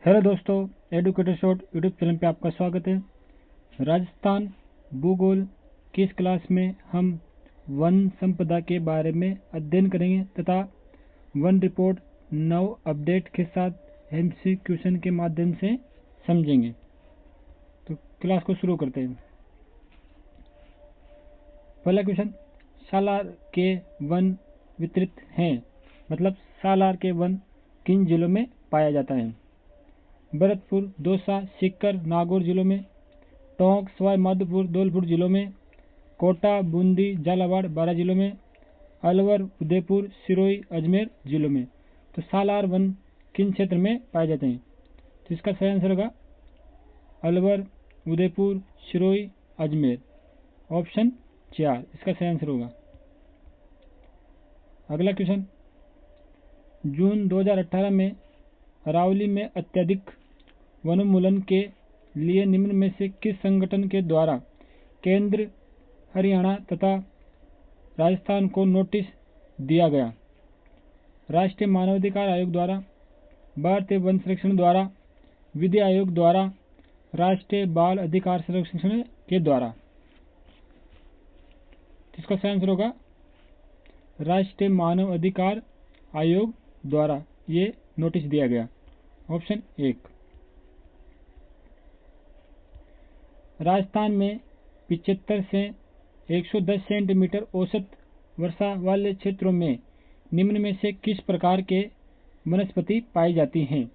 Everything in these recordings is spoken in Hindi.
हेलो दोस्तों, एडुकेटर शॉर्ट यूट्यूब चैनल पे आपका स्वागत है। राजस्थान भूगोल की इस क्लास में हम वन संपदा के बारे में अध्ययन करेंगे तथा वन रिपोर्ट नव अपडेट के साथ एमसी क्वेश्चन के माध्यम से समझेंगे। तो क्लास को शुरू करते हैं। पहला क्वेश्चन, सालार के वन वितरित हैं, मतलब सालार के वन किन जिलों में पाया जाता है? भरतपुर, दौसा, सीकर, नागौर जिलों में। टोंक, सवाई माधोपुर, धौलपुर जिलों में। कोटा, बूंदी, झालावाड़, 12 जिलों में। अलवर, उदयपुर, सिरोही, अजमेर जिलों में। तो सालार वन किन क्षेत्र में पाए जाते हैं? तो इसका सही आंसर होगा अलवर, उदयपुर, सिरोही, अजमेर। ऑप्शन 4 इसका सही आंसर होगा। अगला क्वेश्चन, जून 2018 में अरावली में अत्यधिक वनोन्मूलन के लिए निम्न में से किस संगठन के द्वारा केंद्र, हरियाणा तथा राजस्थान को नोटिस दिया गया? राष्ट्रीय मानवाधिकार आयोग द्वारा, भारतीय वन संरक्षण द्वारा, विधि आयोग द्वारा, राष्ट्रीय बाल अधिकार संरक्षण के द्वारा। इसका सही आंसर होगा राष्ट्रीय मानव अधिकार आयोग द्वारा ये नोटिस दिया गया। ऑप्शन 1। राजस्थान में 75 से 110 सेंटीमीटर औसत वर्षा वाले क्षेत्रों में निम्न में से किस प्रकार के वनस्पति पाई जाती हैं?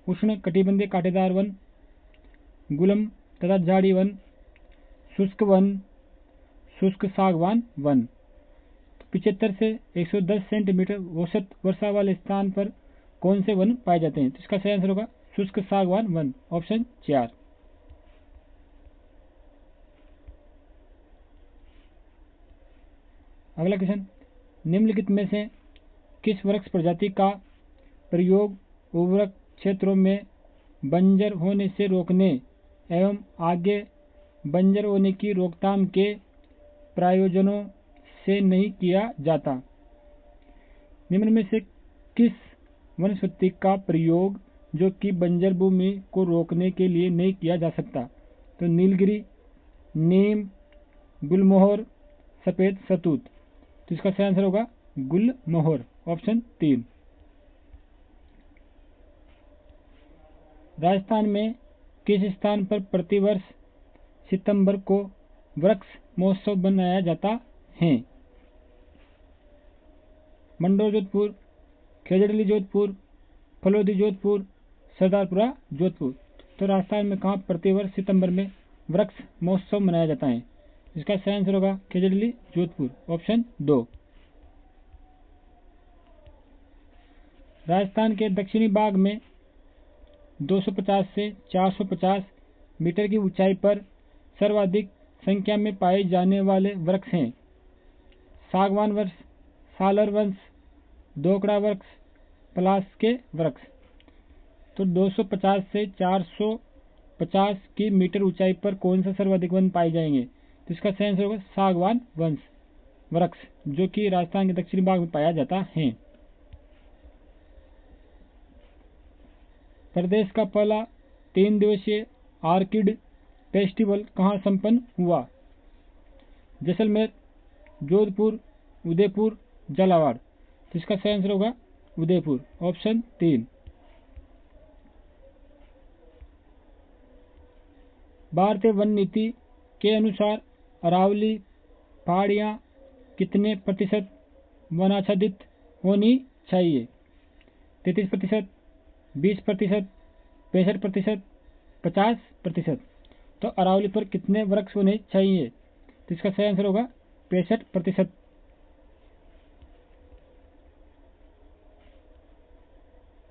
उष्ण कटिबंधीय कांटेदार वन, गुलम तथा झाड़ी वन, शुष्क वन, शुष्क सागवान वन। 75 से 110 सेंटीमीटर औसत वर्षा वाले स्थान पर कौन से वन पाए जाते हैं? तो इसका सही आंसर होगा शुष्क सागवान वन। ऑप्शन 4। अगला क्वेश्चन, निम्नलिखित में से किस वृक्ष प्रजाति का प्रयोग उर्वरक क्षेत्रों में बंजर होने से रोकने एवं आगे बंजर होने की रोकथाम के प्रयोजनों से नहीं किया जाता? निम्न में से किस वनस्पति का प्रयोग जो कि बंजर भूमि को रोकने के लिए नहीं किया जा सकता? तो नीलगिरी, नीम, गुलमोहर, सफेद सतूत। तो इसका सही आंसर होगा गुलमोहर। ऑप्शन 3। राजस्थान में किस स्थान पर प्रतिवर्ष सितंबर को वृक्ष महोत्सव मनाया जाता है? मंडोर जोधपुर, खेजड़ली जोधपुर, फलोदी जोधपुर, सरदारपुरा जोधपुर। तो राजस्थान में कहाँ प्रतिवर्ष सितंबर में वृक्ष महोत्सव मनाया जाता है? इसका सही आंसर होगा खेजड़ली जोधपुर। ऑप्शन 2। राजस्थान के दक्षिणी भाग में 250 से 450 मीटर की ऊंचाई पर सर्वाधिक संख्या में पाए जाने वाले वृक्ष हैं? सागवान वृक्ष, सालर वृक्ष, दोकड़ा वृक्ष, पलाश के वृक्ष। तो 250 से 450 की मीटर ऊंचाई पर कौन सा सर्वाधिक वन पाए जाएंगे? तो इसका सही आंसर होगा सागवान वृक्ष, जो कि राजस्थान के दक्षिणी भाग में पाया जाता है। प्रदेश का पहला 3 दिवसीय आर्किड फेस्टिवल कहाँ संपन्न हुआ? जैसलमेर, जोधपुर, उदयपुर, झालावाड़। तो इसका सही आंसर होगा उदयपुर। ऑप्शन 3। भारतीय वन नीति के अनुसार अरावली पहाड़ियाँ कितने प्रतिशत वनाच्छादित होनी चाहिए? 33%, 20%, 65%, 50%। तो अरावली पर कितने वृक्ष होने चाहिए? तो इसका सही आंसर होगा 65%।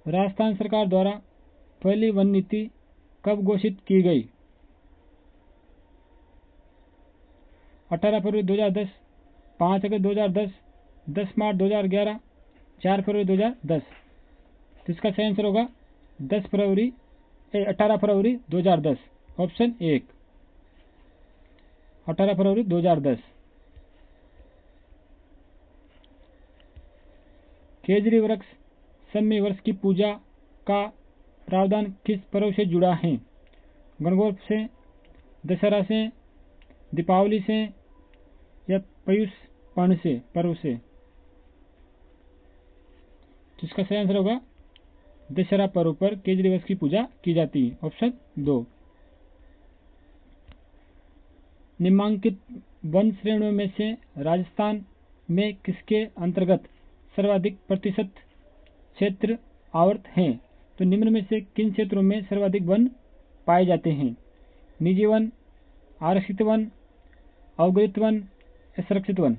राजस्थान सरकार द्वारा पहली वन नीति कब घोषित की गई? 18 फरवरी 2010, 5 अगस्त 2010, 10 मार्च 2011, 4 फरवरी 2010। तो इसका सही आंसर होगा 18 फरवरी 2010। ऑप्शन 1, 18 फरवरी 2010। खेजड़ी वृक्ष सम्मी वर्ष की पूजा का प्रावधान किस पर्व से जुड़ा है? गणगौर से, दशहरा से, दीपावली से या पयुष पर्व से? तो इसका सही आंसर होगा दशहरा पर्व पर केज दिवस की पूजा की जाती है। ऑप्शन 2। निम्नांकित वन श्रेणियों में से राजस्थान में किसके अंतर्गत सर्वाधिक प्रतिशत क्षेत्र आवर्त हैं? तो निम्न में से किन क्षेत्रों में सर्वाधिक वन पाए जाते हैं? निजी वन, आरक्षित वन, अवगुलित वन या सुरक्षित वन?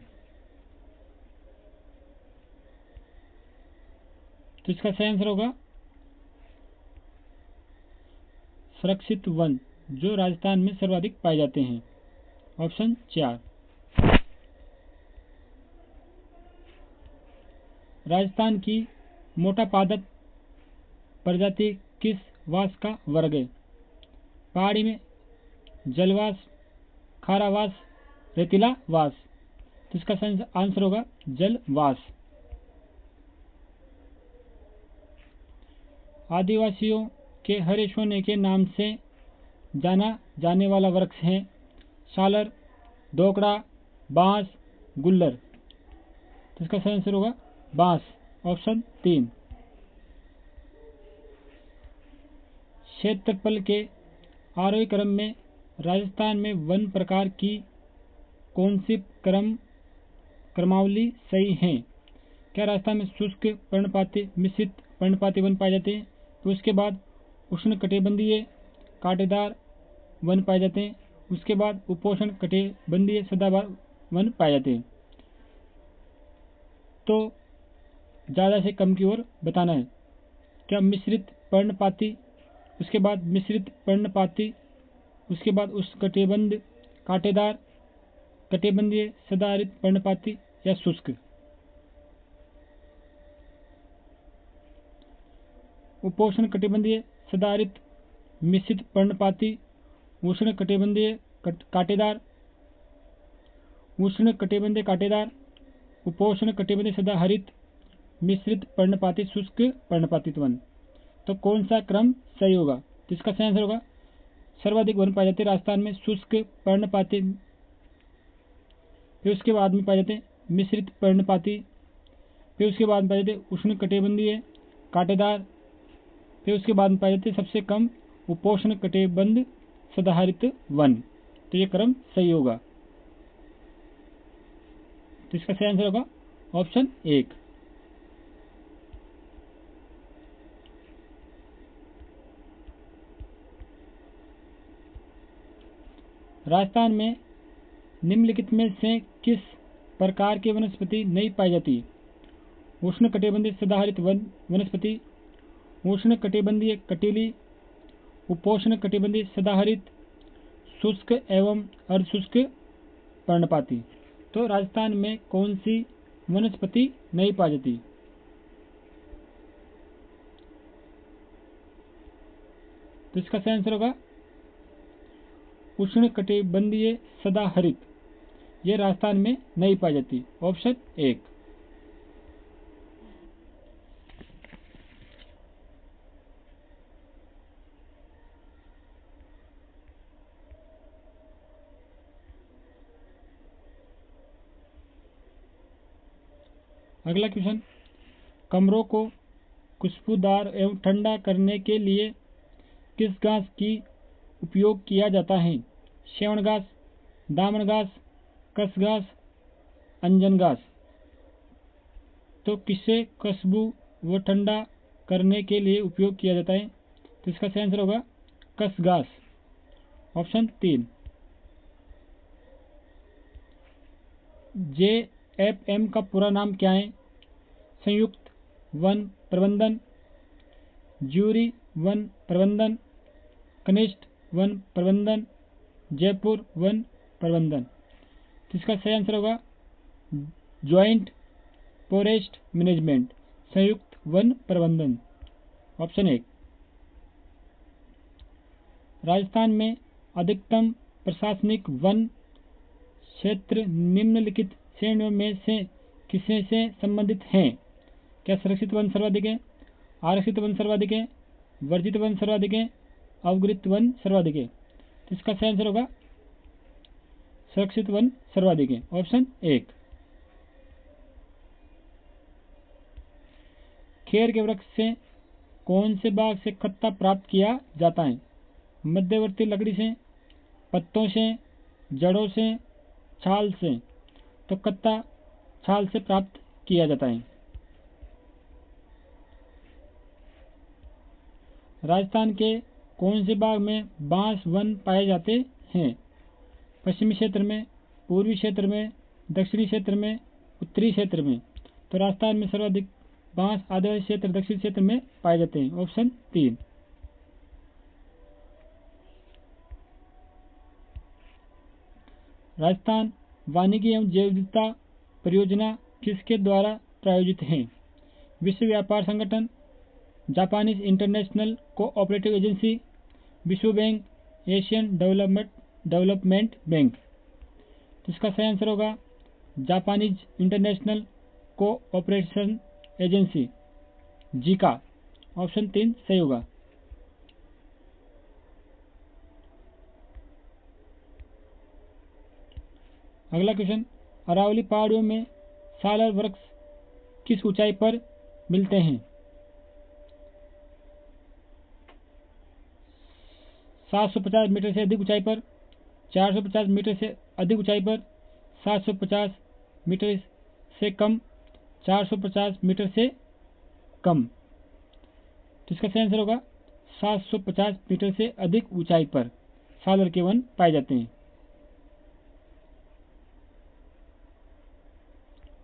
तो इसका सही आंसर होगा सुरक्षित वन, जो राजस्थान में सर्वाधिक पाए जाते हैं। ऑप्शन 4। राजस्थान की मोटा पादप प्रजाति किस वास का वर्ग है? पहाड़ी में, जलवास, खारावास, रेतीला वास? तो इसका सही आंसर होगा जलवास। आदिवासियों के हरे सोने के नाम से जाना जाने वाला वृक्ष है सालर, दोकड़ा, बांस, गुल्लर? तो इसका सही आंसर होगा बांस। ऑप्शन 3। क्षेत्रफल के आरोही क्रम में राजस्थान में वन प्रकार की कौन सी क्रमावली सही है? क्या राजस्थान में शुष्क पर्णपाती मिश्रित पर्णपाती वन पाए जाते हैं? तो उसके बाद उष्णकटिबंधीय कांटेदार वन पाए जाते हैं। उसके बाद उपोष्ण कटिबंधीय सदाबहार वन पाए जाते हैं। तो ज़्यादा से कम की ओर बताना है। क्या मिश्रित पर्णपाती, उसके बाद मिश्रित पर्णपाती, उसके बाद उष्णकटिबंध कांटेदार, कटिबंधीय सदाहरित पर्णपाती या शुष्क? उपोष्ण कटिबंधीय सदाहरित मिश्रित पर्णपाती, उष्ण कटिबंधीय कांटेदार, उष्ण कटिबंधीय कांटेदार, उपोष्ण कटिबंधीय सदाहरित मिश्रित पर्णपाती, शुष्क पर्णपाती वन? तो कौन सा क्रम सही होगा? तो इसका सही आंसर होगा सर्वाधिक वन पाए जाते राजस्थान में शुष्क पर्णपाती, फिर उसके बाद में पाए जाते मिश्रित पर्णपाती, फिर उसके बाद में पाए जाते उष्ण कटिबंधीय कांटेदार, फिर उसके बाद में पाए जाते सबसे कम उपोष्ण कटिबंध सदाहरित वन। तो ये क्रम सही होगा। तो इसका सही आंसर होगा ऑप्शन 1। राजस्थान में निम्नलिखित में से किस प्रकार की वनस्पति नहीं पाई जाती? उष्ण कटिबंधीय सदाहरित वनस्पति, उष्ण कटिबंधीय कटीली, उपोष्ण कटिबंधीय सदाहरित, शुष्क एवं अर्धशुष्क पर्णपाती? तो राजस्थान में कौन सी वनस्पति नहीं पाई जाती? तो इसका सही आंसर होगा उष्ण कटिबंधीय सदाहरित। यह राजस्थान में नहीं पाई जाती। ऑप्शन 1। अगला क्वेश्चन, कमरों को खुशबूदार एवं ठंडा करने के लिए किस घास की उपयोग किया जाता है? सेवण घास, दामन घास, कस घास, अंजन घास? तो किसे खुशबू व ठंडा करने के लिए उपयोग किया जाता है? तो इसका सही आंसर होगा कस घास। ऑप्शन 3। JFM का पूरा नाम क्या है? संयुक्त वन प्रबंधन, ज्यूरी वन प्रबंधन, कनिष्ठ वन प्रबंधन, जयपुर वन प्रबंधन? तो इसका सही आंसर होगा ज्वाइंट फॉरेस्ट मैनेजमेंट, संयुक्त वन प्रबंधन। ऑप्शन 1। राजस्थान में अधिकतम प्रशासनिक वन क्षेत्र निम्नलिखित श्रेणियों में से किससे संबंधित हैं? क्या सुरक्षित वन सर्वाधिक है, आरक्षित वन सर्वाधिक है, वर्जित वन सर्वाधिक है, अवगृहित वन सर्वाधिक है। तो इसका सही आंसर होगा सुरक्षित वन सर्वाधिक है, ऑप्शन 1। खेर के वृक्ष से कौन से बाग से खत्ता प्राप्त किया जाता है? मध्यवर्ती लकड़ी से, पत्तों से, जड़ों से, छाल से। तो खत्ता छाल से प्राप्त किया जाता है। राजस्थान के कौन से बाग में बांस वन पाए जाते हैं? पश्चिमी क्षेत्र में, पूर्वी क्षेत्र में, दक्षिणी क्षेत्र में, उत्तरी क्षेत्र में। तो राजस्थान में सर्वाधिक बांस आदिवासी क्षेत्र दक्षिण क्षेत्र में पाए जाते हैं, ऑप्शन 3। राजस्थान वानिकी एवं जैव विविधता परियोजना किसके द्वारा प्रायोजित है? विश्व व्यापार संगठन, जापानीज इंटरनेशनल कोऑपरेटिव एजेंसी, विश्व बैंक, एशियन डेवलपमेंट बैंक। तो इसका सही आंसर होगा Japanese international cooperation agency, Zika, option 3 सही होगा। अगला क्वेश्चन, अरावली पहाड़ियों में सालर वृक्ष किस ऊंचाई पर मिलते हैं? 750 मीटर से अधिक ऊंचाई पर, 450 मीटर से अधिक ऊंचाई पर, 750 मीटर से कम, 450 मीटर से कम। तो इसका सही आंसर होगा 750 मीटर से अधिक ऊंचाई पर सालर के वन पाए जाते हैं,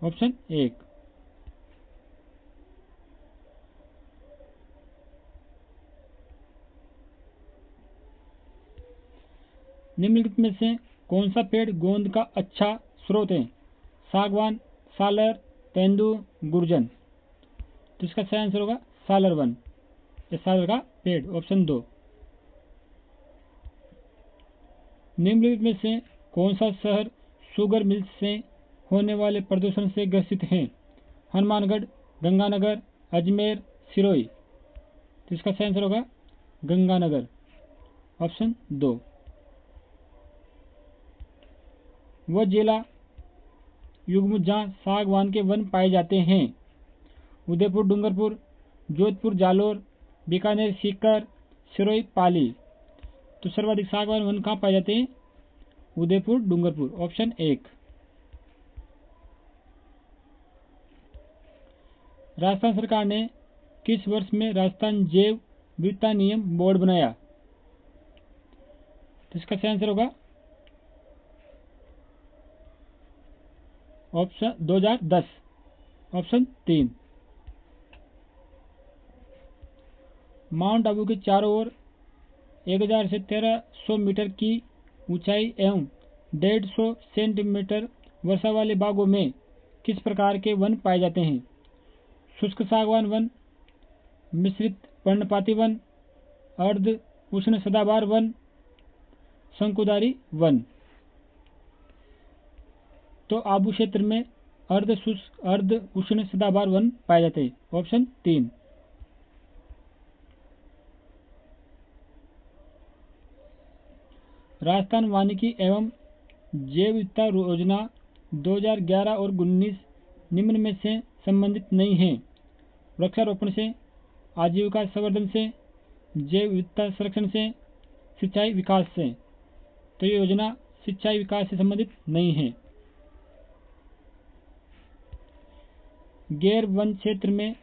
ऑप्शन 1। निम्नलिखित में से कौन सा पेड़ गोंद का अच्छा स्रोत है? सागवान, सालर, तेंदू, गुर्जन। तो इसका सही आंसर होगा सालर वन, या सालर का पेड़, ऑप्शन 2। निम्नलिखित में से कौन सा शहर शुगर मिल्स से होने वाले प्रदूषण से ग्रसित है? हनुमानगढ़, गंगानगर, अजमेर, सिरोही। तो इसका सही आंसर होगा गंगानगर, ऑप्शन 2। वह जिला युग्म जहाँ सागवान के वन पाए जाते हैं? उदयपुर, डूंगरपुर, जोधपुर, जालोर, बीकानेर, सीकर, सिरोही, पाली। तो सर्वाधिक सागवान वन कहाँ पाए जाते हैं? उदयपुर, डूंगरपुर, ऑप्शन 1। राजस्थान सरकार ने किस वर्ष में राजस्थान जैव विविधता नियम बोर्ड बनाया? तो इसका सही आंसर होगा ऑप्शन 2010, ऑप्शन 3। माउंट आबू के चारों ओर 1000 से 1300 मीटर की ऊंचाई एवं 150 सेंटीमीटर वर्षा वाले बागों में किस प्रकार के वन पाए जाते हैं? शुष्क सागवान वन, मिश्रित पर्णपाती वन, अर्ध उष्ण सदाबहार वन, शंकुधारी वन। तो आबू क्षेत्र में अर्ध शुष्क अर्ध उष्ण सदाबहार वन पाए जाते हैं, ऑप्शन 3। राजस्थान वानिकी एवं जैव विविधता योजना 2011 और 19 निम्न में से संबंधित नहीं है? वृक्षारोपण से, आजीविका संवर्धन से, जैव विविधता संरक्षण से, सिंचाई विकास से। तो ये योजना सिंचाई विकास से संबंधित नहीं है। गैर वन क्षेत्र में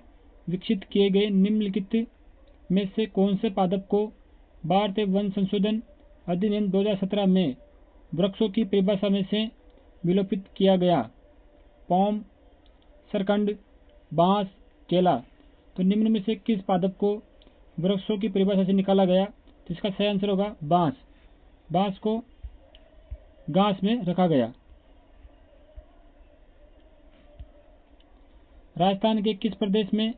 विकसित किए गए निम्नलिखित में से कौन से पादप को भारतीय वन संशोधन अधिनियम 2017 में वृक्षों की परिभाषा में से विलोपित किया गया? पॉम, सरकंड, बांस, केला। तो निम्न में से किस पादप को वृक्षों की परिभाषा से निकाला गया? तो इसका सही आंसर होगा बांस। बांस को घास में रखा गया। राजस्थान के किस प्रदेश में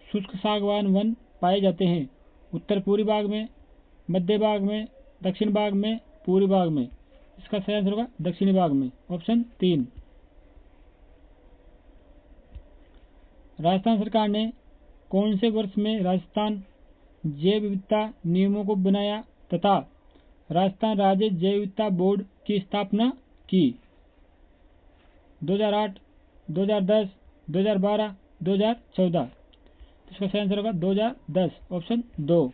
शुष्क सागवान वन पाए जाते हैं? उत्तर पूर्वी भाग में, मध्य भाग में, दक्षिण भाग में, पूर्वी भाग में। इसका सही आंसर होगा दक्षिणी भाग में, ऑप्शन 3। राजस्थान सरकार ने कौन से वर्ष में राजस्थान जैव विविधता नियमों को बनाया तथा राजस्थान राज्य जैव विविधता बोर्ड की स्थापना की। 2008, 2010, 2012, 2014। इसका सही आंसर होगा 2010, ऑप्शन 2।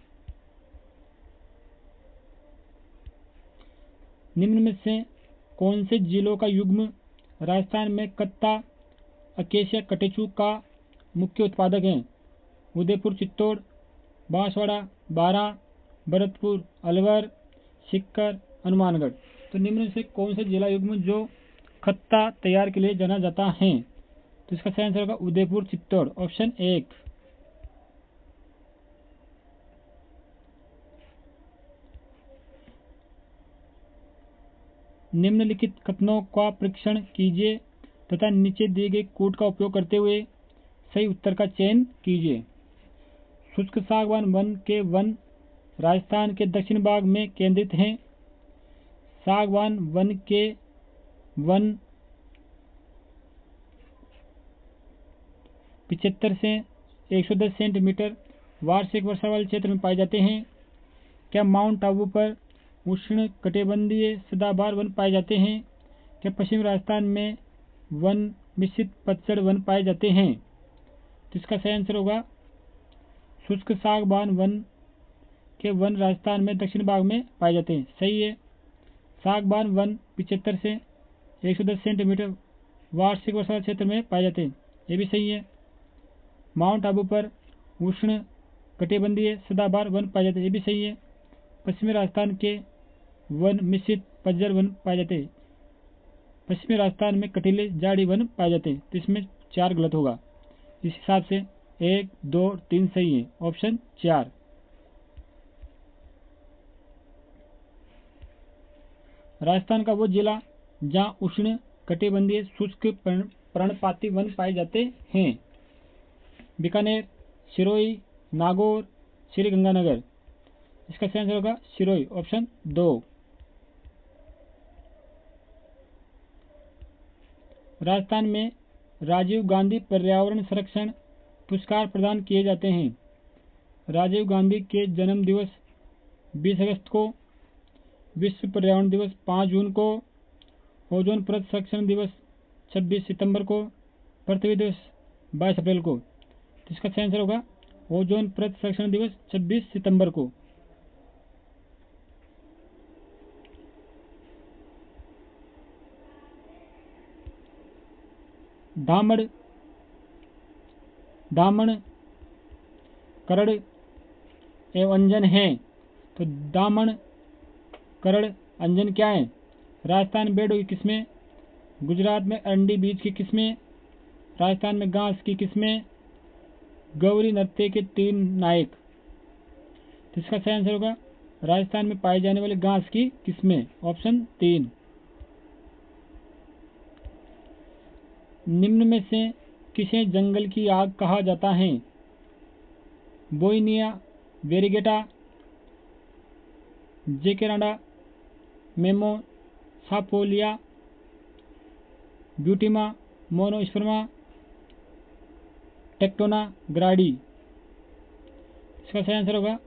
निम्न में से कौन से जिलों का युग्म राजस्थान में कत्ता अकेसिया कटेचु का मुख्य उत्पादक है? उदयपुर, चित्तौड़, बांसवाड़ा, बारा, भरतपुर, अलवर, सीकर, हनुमानगढ़। तो निम्न में से कौन सा जिला युग्म जो खत्ता तैयार के लिए जाना जाता है? तो इसका सही आंसर होगा उदयपुर, चित्तौड़, ऑप्शन 1। निम्नलिखित कथनों का परीक्षण कीजिए तथा नीचे दिए गए कोड का उपयोग करते हुए सही उत्तर का चयन कीजिए। शुष्क सागवान वन के वन राजस्थान के दक्षिण भाग में केंद्रित हैं। सागवान वन के वन 75 से 110 सेंटीमीटर वार्षिक वर्षा वाले क्षेत्र में पाए जाते हैं। क्या माउंट आबू पर उष्ण कटिबंधीय सदाबहार वन पाए जाते हैं? क्या पश्चिमी राजस्थान में वन मिश्रित पतझड़ वन पाए जाते हैं? तो इसका सही आंसर होगा शुष्क सागवान वन के वन राजस्थान में दक्षिण भाग में पाए जाते हैं। सही है। सागवान वन 75 से 110 सेंटीमीटर वार्षिक वर्षा क्षेत्र में पाए जाते हैं, ये भी सही है। माउंट आबू पर उष्ण कटिबंधीय सदाबहार वन पाए जाते हैं, ये भी सही है। पश्चिमी राजस्थान के वन मिश्रित पतझड़ वन पाए जाते हैं। पश्चिमी राजस्थान में कटीले झाड़ी वन पाए जाते हैं, तो इसमें 4 गलत होगा। इस हिसाब से 1, 2, 3 सही है, ऑप्शन 4। राजस्थान का वो जिला जहाँ उष्ण कटिबंधीय शुष्क पर्णपाती वन पाए जाते हैं। बीकानेर, सिरोही, नागौर, श्रीगंगानगर। इसका सही आंसर होगा सिरोही, ऑप्शन 2। राजस्थान में राजीव गांधी पर्यावरण संरक्षण पुरस्कार प्रदान किए जाते हैं। राजीव गांधी के जन्म दिवस 20 अगस्त को, विश्व पर्यावरण दिवस 5 जून को, ओजोन परत संरक्षण दिवस 26 सितंबर को, पृथ्वी दिवस 22 अप्रैल को। तो इसका सही आंसर होगा ओजोन परत संरक्षण दिवस 26 सितंबर को। धामड़, दामन, करड़ एवं अंजन है। तो दामन, करड़, अंजन क्या है? राजस्थान बेडो की किस्में, गुजरात में अरंडी बीज की किस्में, राजस्थान में घास की किस्में, गौरी नृत्य के 3 नायक। तो इसका सही आंसर होगा राजस्थान में पाए जाने वाले घास की किस्में, ऑप्शन 3। निम्न में से किसे जंगल की आग कहा जाता है? बोइनिया वेरिगेटा, जेकेराडा, मेमो सापोलिया, ब्यूटिमा मोनोस्पर्मा, टेक्टोना ग्राडी। इसका सही आंसर होगा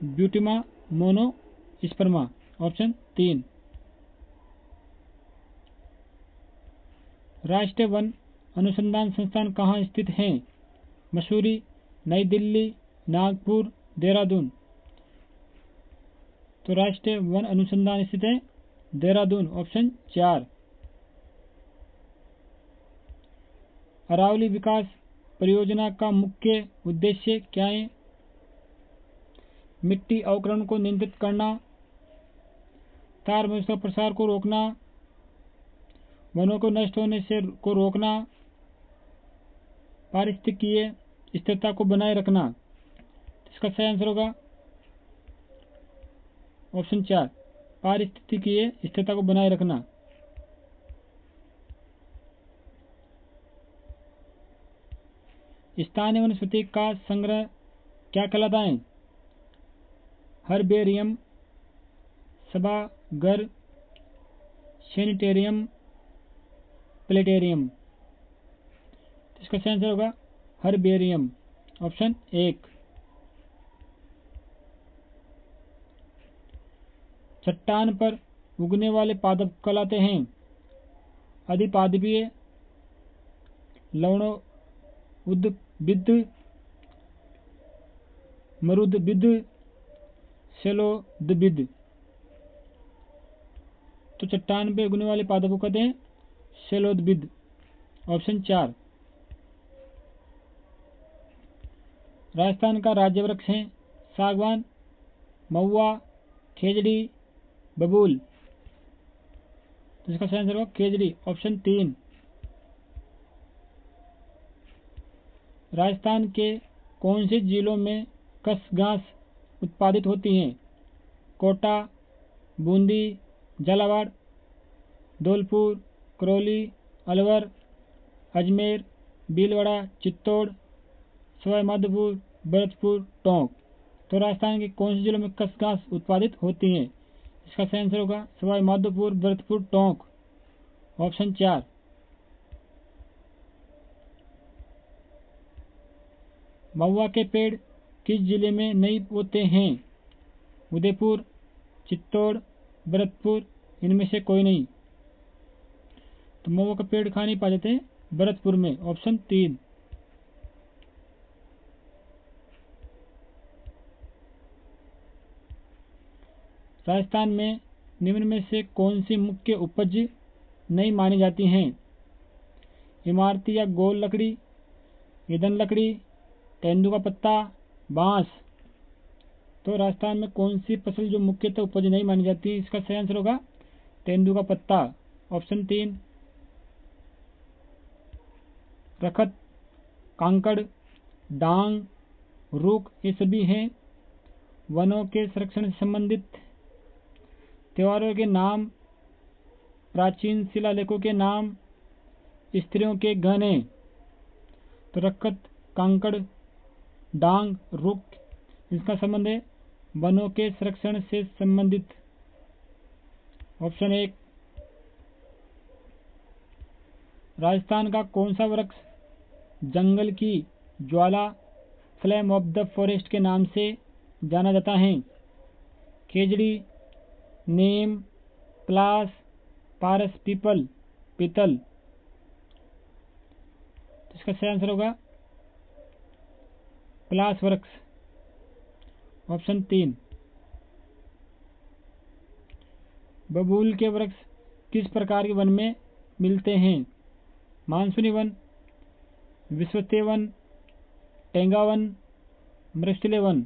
ब्यूटिमा मोनोस्पर्मा, ऑप्शन 3। राष्ट्रीय वन अनुसंधान संस्थान कहाँ स्थित है? मसूरी, नई दिल्ली, नागपुर, देहरादून। तो राष्ट्रीय वन अनुसंधान स्थित है देहरादून, ऑप्शन 4। अरावली विकास परियोजना का मुख्य उद्देश्य क्या है? मिट्टी अवकरण को नियंत्रित करना, तार मनुष्य का प्रसार को रोकना, वनों को नष्ट होने से को रोकना, पारिस्थितिकीय स्थिरता को बनाए रखना। इसका सही आंसर होगा ऑप्शन 4, पारिस्थितिकीय स्थिरता को बनाए रखना। स्थानीय वनस्पति का संग्रह क्या कहलाता है? हर्बेरियम, सभागार, सैनिटेरियम, प्लेटेरियम। इसका सही आंसर होगा हर्बेरियम, ऑप्शन 1। चट्टान पर उगने वाले पादप कहलाते हैं अधिपादपीय, लवणोद्भिद, मरुद्भिद, शैलोद्भिद। तो चट्टान पर उगने वाले पादप को कहते हैं शैलोद्भिद। ऑप्शन 4। राजस्थान का राज्य वृक्ष है सागवान, महुआ, खेजड़ी, बबूल। तो इसका सही आंसर होगा खेजड़ी। ऑप्शन 3। राजस्थान के कौन से जिलों में खसघास उत्पादित होती हैं? कोटा, बूंदी, झालावाड़, धौलपुर, करौली, अलवर, अजमेर, भीलवाड़ा, चित्तौड़, सवाई माधोपुर, भरतपुर, टोंक। तो राजस्थान के कौन से जिलों में खसखस उत्पादित होती हैं? इसका सही आंसर होगा सवाई माधोपुर, भरतपुर, टोंक। ऑप्शन 4। महुआ के पेड़ किस जिले में नहीं होते हैं? उदयपुर, चित्तौड़, भरतपुर, इनमें से कोई नहीं। तो महुआ का पेड़ कहाँ नहीं पाए जाते हैं? भरतपुर में। ऑप्शन 3। राजस्थान में निम्न में से कौन सी मुख्य उपज नहीं मानी जाती हैं? इमारती या गोल लकड़ी, ईंधन लकड़ी, तेंदू का पत्ता, बांस। तो राजस्थान में कौन सी फसल जो मुख्यतः उपज नहीं मानी जाती? इसका सही आंसर होगा तेंदू का पत्ता। ऑप्शन 3। रखत, कांकड़, डांग, रूख ये सभी हैं वनों के संरक्षण से संबंधित। त्योहारों के नाम, प्राचीन शिलालेखों के नाम, स्त्रियों के गहने। तो रखत, कांकड़, डांग, रुख इसका संबंध है वनों के संरक्षण से संबंधित। ऑप्शन 1। राजस्थान का कौन सा वृक्ष जंगल की ज्वाला, फ्लेम ऑफ द फॉरेस्ट के नाम से जाना जाता है? खेजड़ी, नीम, पलास, पारस, पीपल, पीतल। तो इसका सही आंसर होगा पलास वृक्ष। ऑप्शन 3। बबूल के वृक्ष किस प्रकार के वन में मिलते हैं? मानसूनी वन, विषवतीय वन, टेंगा वन, मृक्षिले वन।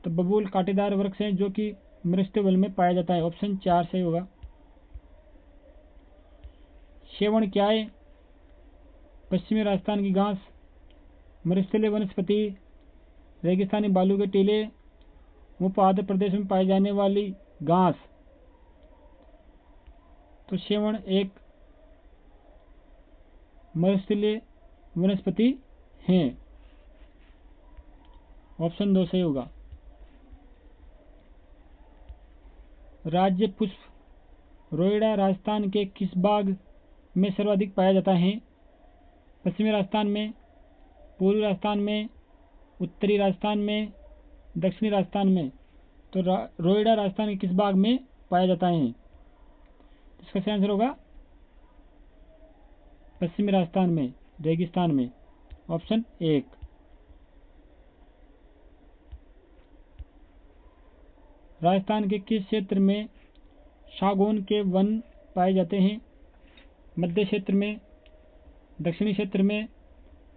तो बबूल कांटेदार वृक्ष है जो कि मृक्षिले वन में पाया जाता है। ऑप्शन 4 सही होगा। सेवण क्या है? पश्चिमी राजस्थान की घास, मृक्षिले वनस्पति, रेगिस्तानी बालू के टीले, उपमध्य प्रदेश में पाई जाने वाली घास। तो सेवण एक मृक्षिले वनस्पति है। ऑप्शन 2 सही होगा। राज्य पुष्प रोइडा राजस्थान के किस भाग में सर्वाधिक पाया जाता है? पश्चिमी राजस्थान में, पूर्वी राजस्थान में, उत्तरी राजस्थान में, दक्षिणी राजस्थान में। तो रोइडा राजस्थान के किस भाग में पाया जाता है? इसका सही आंसर होगा पश्चिमी राजस्थान में, रेगिस्तान में। ऑप्शन 1। राजस्थान के किस क्षेत्र में सागौन के वन पाए जाते हैं? मध्य क्षेत्र में, दक्षिणी क्षेत्र में,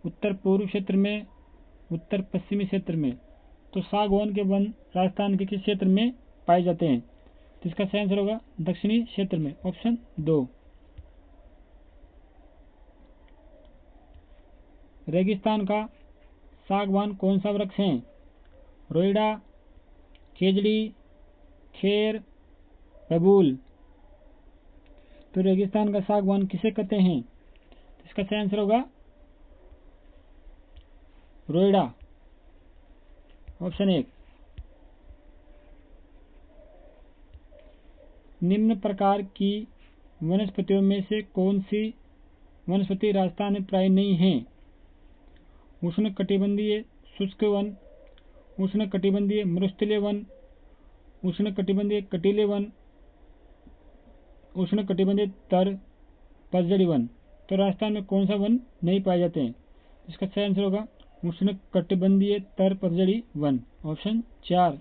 उत्तर पूर्व क्षेत्र में, उत्तर पश्चिमी क्षेत्र में। तो सागौन के वन राजस्थान के किस क्षेत्र में पाए जाते हैं? तो इसका सही आंसर होगा दक्षिणी क्षेत्र में। ऑप्शन 2। रेगिस्तान का सागवान कौन सा वृक्ष है? रोइडा, खेजड़ी, खेर, बबूल। तो रेगिस्तान का सागवान किसे कहते हैं? इसका सही आंसर होगा रोइडा। ऑप्शन 1। निम्न प्रकार की वनस्पतियों में से कौन सी वनस्पति राजस्थान में प्राय नहीं है? उष्णकटिबंधीय शुष्क वन, उष्णकटिबंधीय मृक्षिले वन, उष्णकटिबंधीय कटीले वन, उष्णकटिबंधीय तर पतझड़ी वन। तो राजस्थान में कौन सा वन नहीं पाए जाते हैं? इसका सही आंसर होगा उष्णकटिबंधीय तर पतझड़ी वन, ऑप्शन 4।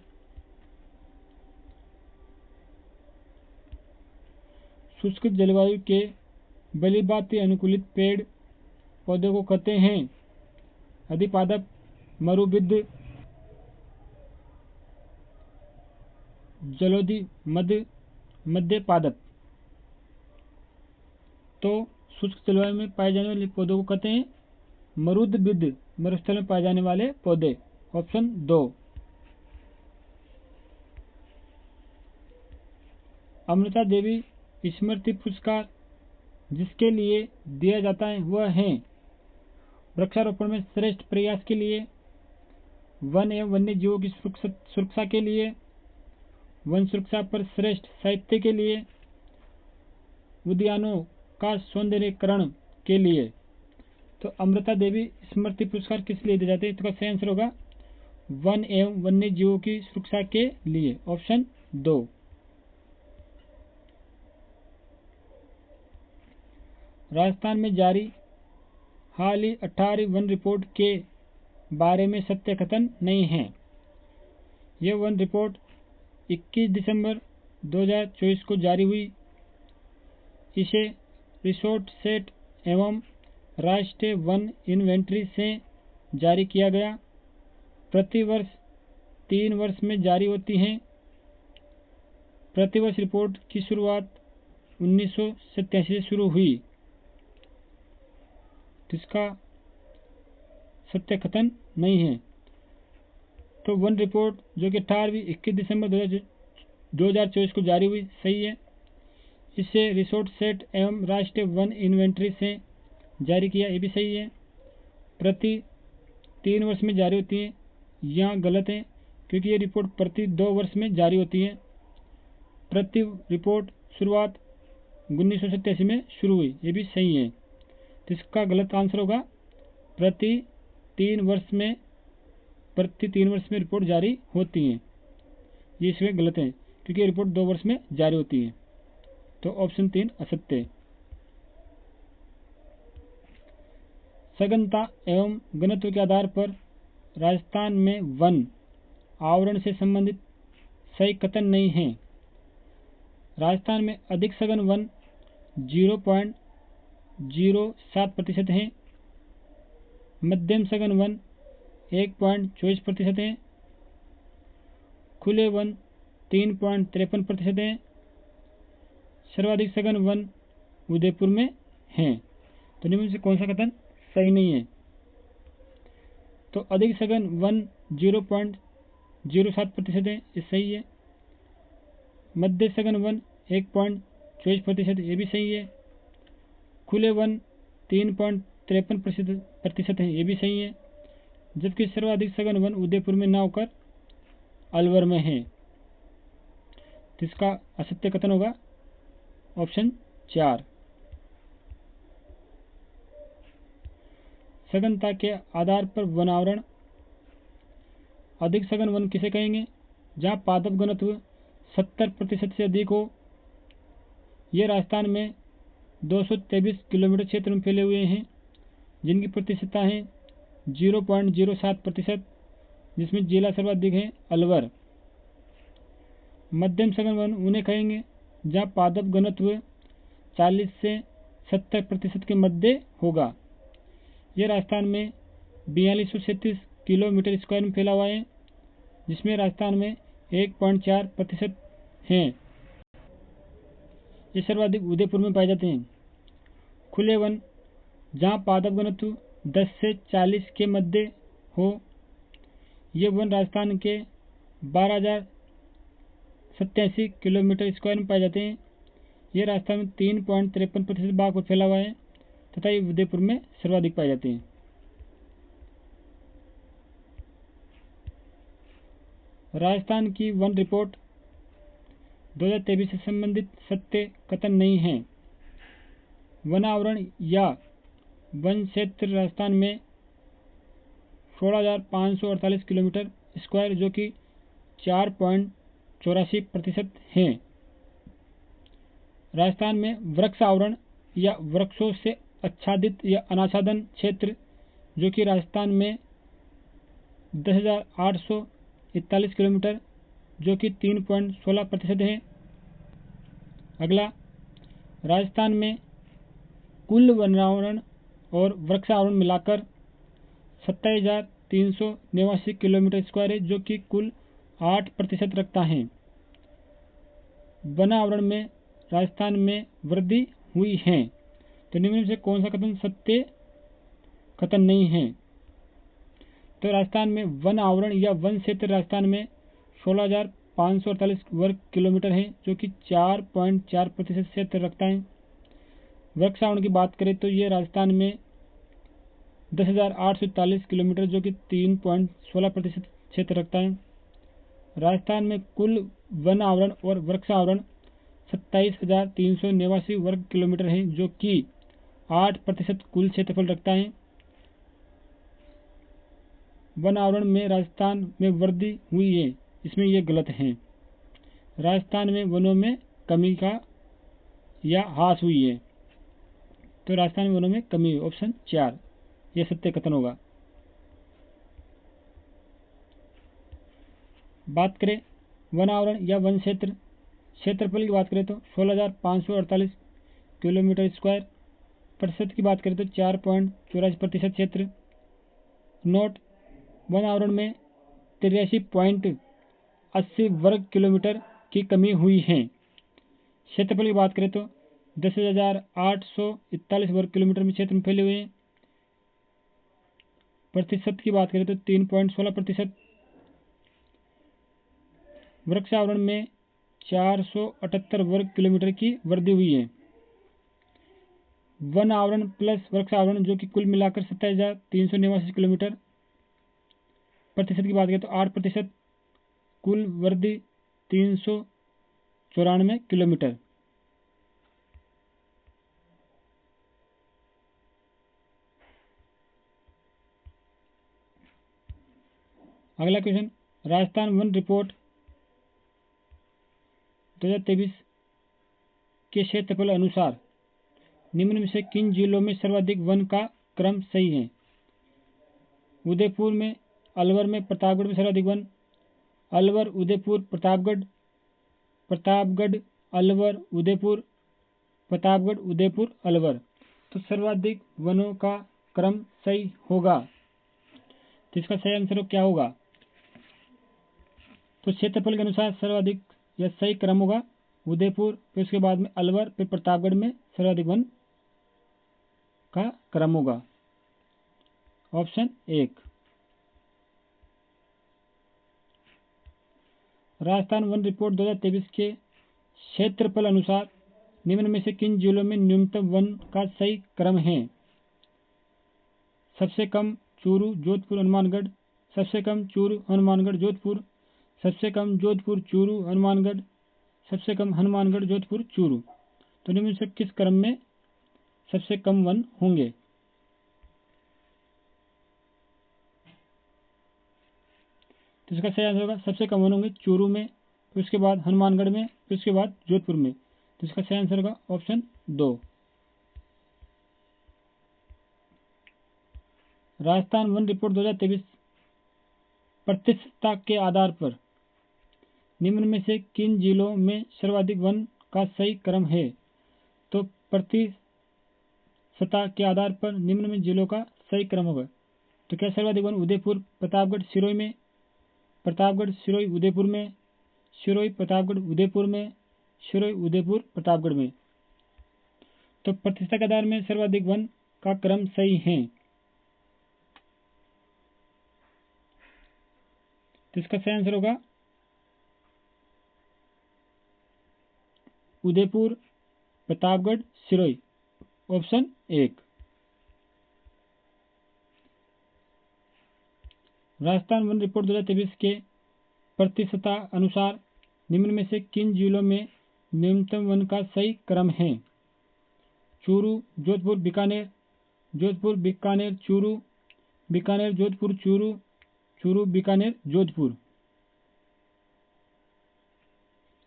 शुष्क जलवायु के बलिभाती अनुकूलित पेड़ पौधे को कहते हैं? अधिपादप, मरुबिद, जलोधि, मध्य पादप। तो शुष्क जलवायु में पाए जाने वाले पौधों को कहते हैं मरुदबिद, मरुस्थल में पाए जाने वाले पौधे, ऑप्शन 2। अमृता देवी स्मृति पुरस्कार जिसके लिए दिया जाता है वह है? वृक्षारोपण में श्रेष्ठ प्रयास के लिए, वन एवं वन्य जीवों की सुरक्षा के लिए, वन सुरक्षा पर श्रेष्ठ साहित्य के लिए, उद्यानों का सौंदर्यीकरण के लिए। तो अमृता देवी स्मृति पुरस्कार किस लिए दिए जाते हैं? तो इसका सही आंसर होगा वन एवं वन्य जीवों की सुरक्षा के लिए, ऑप्शन 2। राजस्थान में जारी हाल ही 18वीं वन रिपोर्ट के बारे में सत्य कथन नहीं है। यह वन रिपोर्ट 21 दिसंबर 2024 को जारी हुई। इसे रिसोर्ट सेट एवं राष्ट्रीय वन इन्वेंट्री से जारी किया गया। प्रतिवर्ष 3 वर्ष में जारी होती हैं। प्रतिवर्ष रिपोर्ट की शुरुआत 1987 से शुरू हुई। इसका सत्य कथन नहीं है। तो वन रिपोर्ट जो कि 18वीं 21 दिसंबर 2024 को जारी हुई, सही है। इसे रिसोर्ट सेट एवं राष्ट्रीय वन इन्वेंट्री से जारी किया, ये भी सही है। प्रति 3 वर्ष में जारी होती है, यहाँ गलत है क्योंकि ये रिपोर्ट प्रति 2 वर्ष में जारी होती है। प्रति रिपोर्ट शुरुआत 1987 में शुरू हुई, ये भी सही है। तो इसका गलत आंसर होगा प्रति 3 वर्ष में रिपोर्ट जारी होती है, ये इसमें गलत है क्योंकि रिपोर्ट 2 वर्ष में जारी होती है। तो ऑप्शन 3 असत्य है। सघनता एवं घनत्व के आधार पर राजस्थान में वन आवरण से संबंधित सही कथन नहीं है। राजस्थान में अधिक सघन वन 0.07% है, मध्यम सघन वन 1.24% है, खुले वन 3.53% है, सर्वाधिक सघन वन उदयपुर में है। तो निम्न से कौन सा कथन सही नहीं है? तो अधिक सघन वन 0.07% है, ये सही है। मध्य सघन वन 1.24%, ये भी सही है। खुले वन 3.53% है, ये भी सही है। जबकि सर्वाधिक सघन वन उदयपुर में न होकर अलवर में है। तो इसका असत्य कथन होगा ऑप्शन 4। सघनता के आधार पर वनावरण अधिक सघन वन किसे कहेंगे? जहां पादप घनत्व 70% से अधिक हो। ये राजस्थान में 223 किलोमीटर क्षेत्र में फैले हुए हैं, जिनकी प्रतिशतता है 0.07%, जिसमें जिला सर्वाधिक है अलवर। मध्यम सघन वन उन्हें कहेंगे जहां पादप घनत्व 40 से 70% के मध्य होगा। यह राजस्थान में 4237 किलोमीटर स्क्वायर में फैला हुआ है, जिसमें राजस्थान में 1.4% हैं। ये सर्वाधिक उदयपुर में पाए जाते हैं। खुले वन जहाँ पादप घनत्व 10 से 40 के मध्य हो। ये वन राजस्थान के 12,087 किलोमीटर स्क्वायर में पाए जाते हैं। ये राजस्थान में 3.53% भाग पर फैला हुआ है तथा ये उदयपुर में सर्वाधिक पाए जाते हैं। राजस्थान की वन रिपोर्ट 2023 से संबंधित सत्य कथन नहीं है। वनावरण या वन क्षेत्र राजस्थान में 16,548 किलोमीटर स्क्वायर, जो कि 4.84% है। राजस्थान में वृक्ष आवरण या वृक्षों से आच्छादित या अनाच्छादन क्षेत्र जो कि राजस्थान में 10,841 किलोमीटर जो कि 3.16% है। अगला, राजस्थान में कुल वनावरण और वृक्षावरण मिलाकर 27,389 किलोमीटर स्क्वायर है जो कि कुल 8% रखता है। वन आवरण में राजस्थान में वृद्धि हुई है। तो निम्न में से कौन सा कथन सत्य कथन नहीं है? तो राजस्थान में वन आवरण या वन क्षेत्र राजस्थान में 16,548 वर्ग किलोमीटर है जो कि 4.4% क्षेत्र रखता है। वृक्ष आवरण की बात करें तो ये राजस्थान में 10,841 किलोमीटर जो कि 3.16% क्षेत्र रखता है। राजस्थान में कुल वन आवरण और वृक्ष आवरण 27,389 वर्ग किलोमीटर है जो कि 8% कुल क्षेत्रफल रखता है। वन आवरण में राजस्थान में वृद्धि हुई है, इसमें यह गलत है। राजस्थान में वनों में कमी का या ह्रास हुई है। तो राजस्थान में वनों में कमी हुई, ऑप्शन 4 यह सत्य कथन होगा। बात करें वन आवरण या वन क्षेत्र क्षेत्रफल की बात करें तो 16,548 किलोमीटर स्क्वायर। प्रतिशत की बात करें तो 4.84% क्षेत्र। नोट, वन आवरण में 83.80 वर्ग किलोमीटर की कमी हुई है। क्षेत्रफल की बात करें तो 10,841 वर्ग किलोमीटर में क्षेत्र में फैले हुए हैं। प्रतिशत की बात करें तो 3.16%। वृक्ष आवरण में 478 वर्ग किलोमीटर की वृद्धि हुई है। वन आवरण प्लस वृक्ष आवरण जो कि कुल मिलाकर 27,389 किलोमीटर। प्रतिशत की बात करें तो 8%। कुल वृद्धि 394 किलोमीटर। अगला क्वेश्चन, राजस्थान वन रिपोर्ट 2023 के क्षेत्रफल अनुसार निम्न में से किन जिलों में सर्वाधिक वन का क्रम सही है? उदयपुर में, अलवर में, प्रतापगढ़ में सर्वाधिक वन। अलवर, उदयपुर, प्रतापगढ़, प्रतापगढ़, अलवर, उदयपुर, प्रतापगढ़, उदयपुर, अलवर। तो सर्वाधिक वनों का क्रम सही होगा। तो इसका सही आंसर क्या होगा? तो क्षेत्रफल के अनुसार सर्वाधिक या सही क्रम होगा उदयपुर, फिर उसके बाद में अलवर, फिर प्रतापगढ़ में सर्वाधिक वन का क्रम होगा, ऑप्शन 1। राजस्थान वन रिपोर्ट 2023 के क्षेत्रफल अनुसार निम्न में से किन जिलों में न्यूनतम वन का सही क्रम है? सबसे कम चूरू, जोधपुर, हनुमानगढ़। सबसे कम चूरू, हनुमानगढ़, जोधपुर। सबसे कम जोधपुर, चूरू, हनुमानगढ़। सबसे कम हनुमानगढ़, जोधपुर, चूरू। तो निम्न से किस क्रम में सबसे कम वन होंगे? तो इसका सही आंसर होगा सबसे कम वन होंगे चूरू में, फिर उसके बाद हनुमानगढ़ में, फिर उसके बाद जोधपुर में। तो इसका सही आंसर होगा ऑप्शन 2। राजस्थान वन रिपोर्ट 2023 प्रतिशतता के आधार पर निम्न में से किन जिलों में सर्वाधिक वन का सही क्रम है? तो प्रतिशतता के आधार पर निम्न में जिलों का सही क्रम होगा। तो क्या सर्वाधिक वन उदयपुर, प्रतापगढ़, सिरोही में, प्रतापगढ़, सिरोही, उदयपुर में, सिरोही, प्रतापगढ़, उदयपुर में, सिरोही, उदयपुर, प्रतापगढ़ में। तो प्रतिशतता के आधार में सर्वाधिक वन का क्रम सही है। तो इसका सही आंसर होगा Udaipur, Pratapgarh, Sirohi, option 1। Rajasthan one report 2023 के प्रतिशतता अनुसार निम्न में से किन जिलों में न्यूनतम वन का सही क्रम है? चूरू, जोधपुर, बीकानेर, जोधपुर, बीकानेर, चूरू, बीकानेर, जोधपुर, चूरू, चूरू, बीकानेर, जोधपुर।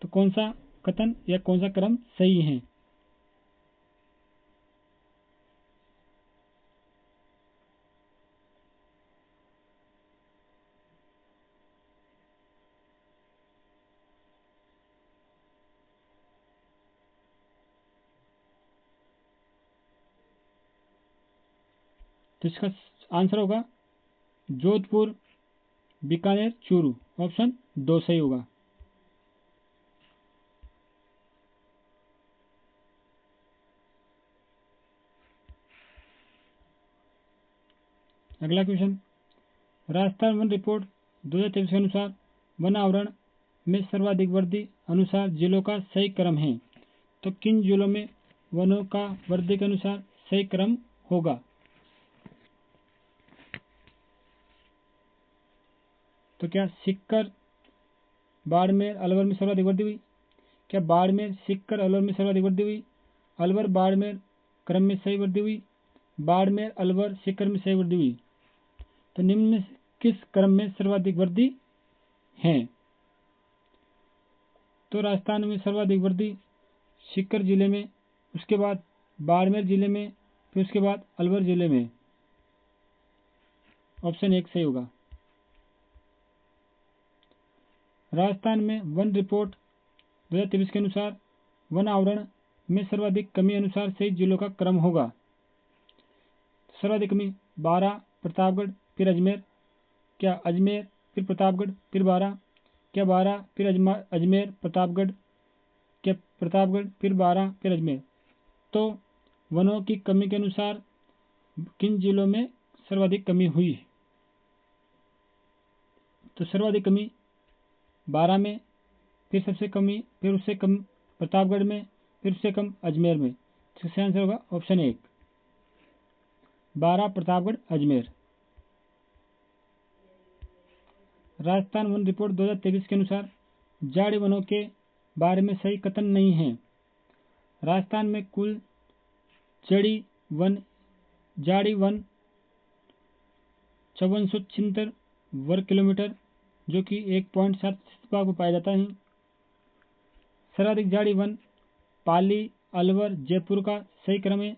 तो कौन सा कथन या कौन सा क्रम सही है? तो इसका आंसर होगा जोधपुर, बीकानेर, चूरू। ऑप्शन 2 सही होगा। अगला क्वेश्चन, राजस्थान वन रिपोर्ट 2023 के अनुसार वन आवरण में सर्वाधिक वृद्धि अनुसार जिलों का सही क्रम है। तो किन जिलों में वनों का वृद्धि के अनुसार सही क्रम होगा? तो क्या सीकर, बाड़मेर, अलवर में सर्वाधिक वृद्धि हुई? क्या बाड़मेर, सीकर, अलवर में सर्वाधिक वृद्धि हुई? अलवर, बाड़मेर क्रम में सही वृद्धि हुई? बाड़मेर, अलवर, सीकर में सही वृद्धि हुई? तो निम्न में किस क्रम में सर्वाधिक वृद्धि है? तो राजस्थान में सर्वाधिक वृद्धि सीकर जिले में, उसके बाद बाड़मेर जिले में, फिर उसके बाद अलवर जिले में। ऑप्शन 1 सही होगा। राजस्थान में वन रिपोर्ट 2023 के अनुसार वन आवरण में सर्वाधिक कमी अनुसार सही जिलों का क्रम होगा। सर्वाधिक कमी 12 प्रतापगढ़ फिर अजमेर। क्या अजमेर फिर प्रतापगढ़ फिर 12? क्या 12 फिर अजमेर प्रतापगढ़? क्या प्रतापगढ़ फिर 12 फिर अजमेर? तो वनों की कमी के अनुसार किन जिलों में सर्वाधिक कमी हुई? तो सर्वाधिक कमी 12 में, फिर सबसे कमी, फिर उससे कम प्रतापगढ़ में, फिर उससे कम अजमेर में। इसका आंसर होगा option 1 12 Pratapgarh Ajmer. Rajasthan one report 2023 के अनुसार झाड़ी वनों के बारे में सही कथन नहीं है। राजस्थान में कुल झाड़ी वन 5476 वर्ग किलोमीटर, जो कि 1.7 भाग में पाया जाता है। सर्वाधिक झाड़ी वन पाली, अलवर, जयपुर का सही क्रम है।